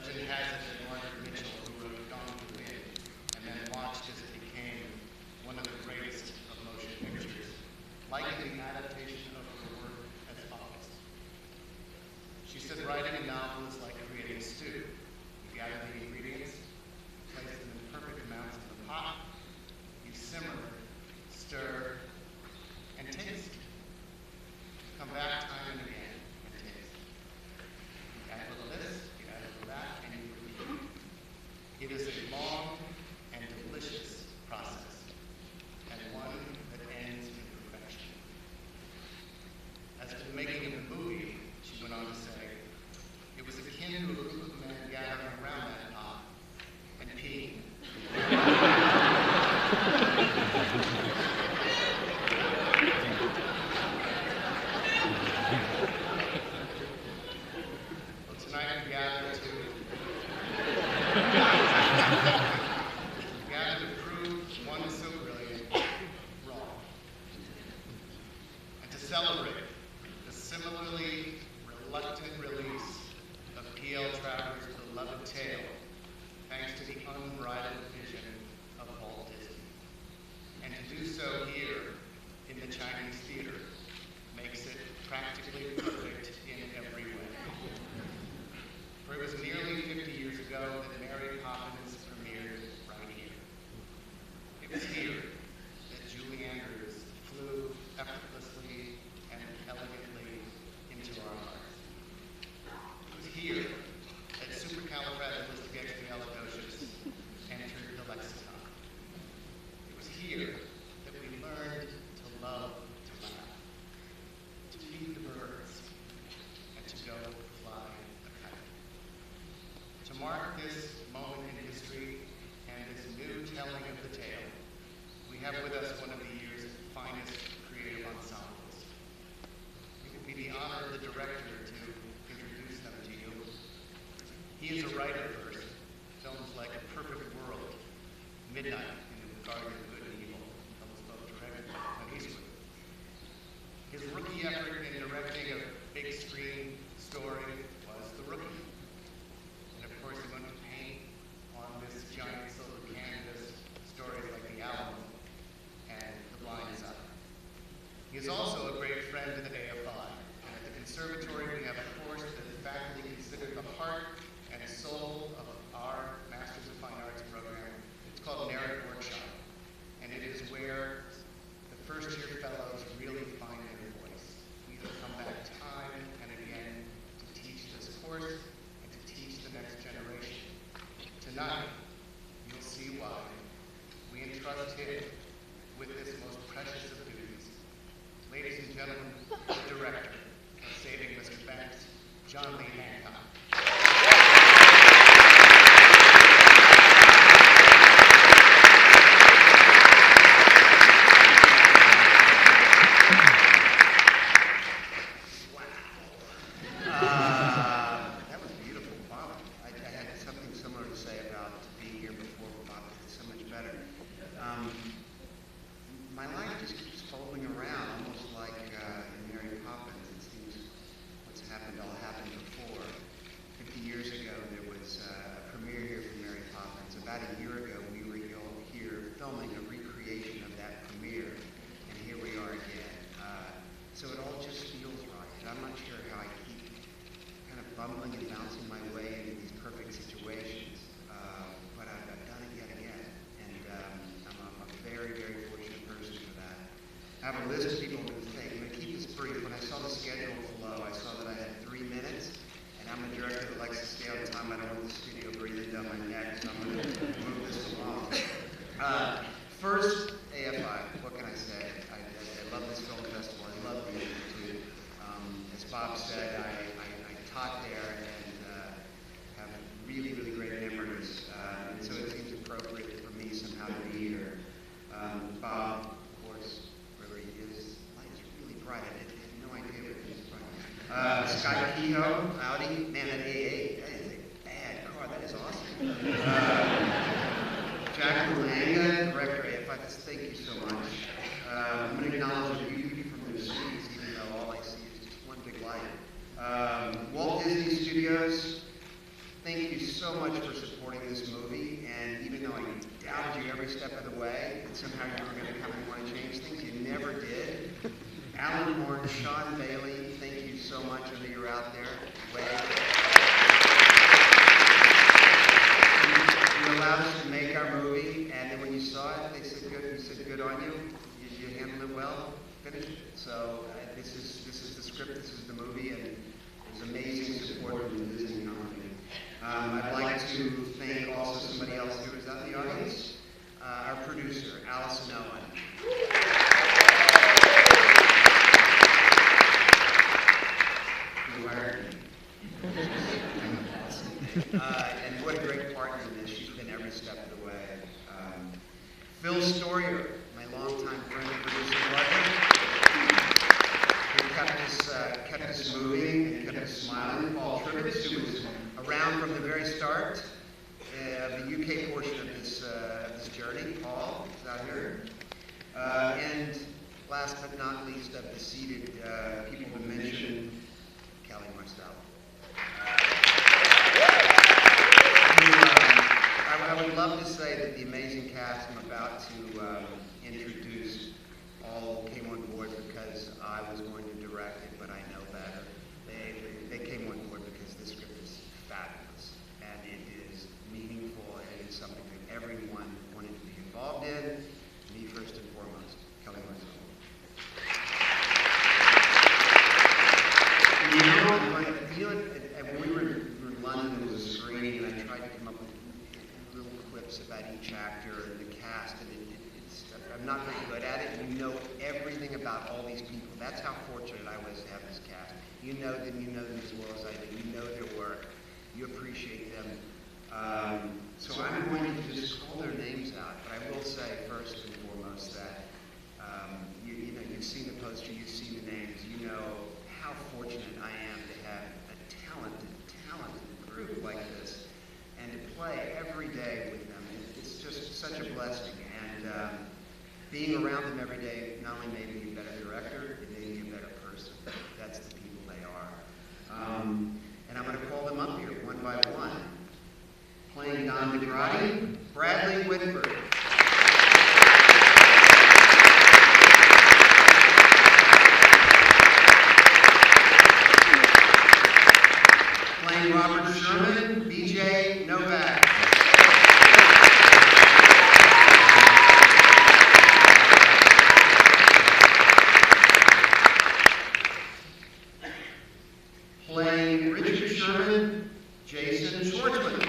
Legend has it that Margaret Mitchell, who wrote Gone with the Wind, and then watched as it became one of the greatest of motion pictures, likened the adaptation of her work as follows. She said writing a novel is like creating a stew. You gather the ingredients, place them in perfect amounts in the pot, you simmer, stir, and taste. Come back time and again and taste. You add a little this, you add a little that, and you repeat. It is a long and delicious process, and one that ends in perfection. As for the making of the movie, she went on to say, it was akin to a group of men gathering around that pot and peeing. Well, tonight we gather to prove one so brilliant wrong, and to celebrate the similarly reluctant release of P.L. Travers' beloved tale, thanks to the unbridled vision of Walt Disney. And to do so here in the Chinese theater makes it practically perfect in every way. For it was nearly 50 years ago that Mary Poppins premiered right here. It was here that Julie Andrews flew effortlessly and elegantly into our hearts. It was here that supercalifragilisticexpialidocious entered the lexicon. It was here that we learned to love to laugh, to feed the birds, and to go fly a kite. To mark this moment in history and this new telling of the tale, we have with us one of the year's finest creative ensembles. It will be the honor of the director to introduce them to you. He is a writer first, films like A Perfect World, Midnight in the Garden of Good and Evil, films both directed by Clint Eastwood. His rookie effort in directing a big screen story was The Rookie. And of course, he went to paint on this giant silver canvas stories like The Album and The Blind Side. He is also a great friend to the AFI, and at the conservatory we have a course that the faculty consider the heart and soul of our Masters of Fine Arts program. It's called Narrative Workshop, and it is where the first-year fellows really find their voice. We have come back time and again to teach this course and to teach the next generation. Tonight, you'll see why we entrust him with this most precious of duties. Ladies and gentlemen, the director of Saving Mr. Banks, John Lee Hancock. That was beautiful, Bob. I had something similar to say about being here before, Bob. It's so much better. My life just keeps folding around, almost like in Mary Poppins. It seems what's happened all happened before. 50 years ago, there was a premiere here for Mary Poppins. About a year ago, we were here filming a recreation of that premiere, and here we are again. So it all just feels right. And I'm not sure how I keep kind of bumbling and bouncing my way into these perfect situations, but I've done it yet again, and I'm a very, very fortunate person for that. I have a list of people who think, I'm going to keep this brief. When I saw the schedule flow, I saw that I had 3 minutes, and I'm a director that likes to stay on time. I don't want the studio breathing down my neck, so I'm going to move this along. First, AFI, what can I say? I love this film festival. I love the Institute. As Bob said, I taught there and have really, really great memories. And so it seems appropriate for me somehow to be here. Bob, of course, wherever he is, the light is really bright. I had no idea what he was bright. Sky Kehoe, Audi, man, that A8, that is a bad car. That is awesome. Jack Malanga, director of AFI FEST, thank you so much. I'm going to acknowledge the beauty from the streets, even though all I see is just one big light. Walt Disney Studios, thank you so much for supporting this movie, and even though I doubted you every step of the way, that somehow you were going to come and want to change things, you never did. Alan Horn, Sean Bailey, thank you so much. I know you're out there. You allowed us to make our movie, and then when you saw it, they said good. You said good on you. You handled it well. Finished it. So this is the script. This is the movie, and there's amazing support from the Disney company. I'd like to thank also somebody else who is out in the audience, our producer, Allison Owen. And what a great partner in this. She's been every step of the way. Phil Storier, my longtime friend and producer partner, who kept us moving and kept us smiling. Paul Trivets, who was around from the very start of the UK portion of this journey. Paul is out here. And last but not least, of the seated people to mention, Kelly Marcel. I would love to say that the amazing cast I'm about to introduce all came on board because I was going to direct it, but I know better. They came on board because this script is fabulous, and it is meaningful, and it is something that everyone wanted to be involved in, me first and foremost, Kelly Marcel. When we were in London, there was a screening, and I tried to come up with little clips about each actor and the cast, and I'm not very good at it. You know everything about all these people. That's how fortunate I was to have this cast. You know them as well as I do. You know their work. You appreciate them. So I'm going to just call their names out, but I will say first and foremost that you've seen the poster, you've seen the names, you know how fortunate I am to have a talented group like this, and to play every day with them. It's just such a blessing, and being around them every day not only made me a better director, it made me a better person. That's the people they are. And I'm going to call them up here one by one. Playing Don DeGrati, Bradley Whitford. Playing Robert Sherman, BJ Novak. Playing Richard Sherman, Jason Schwartzman.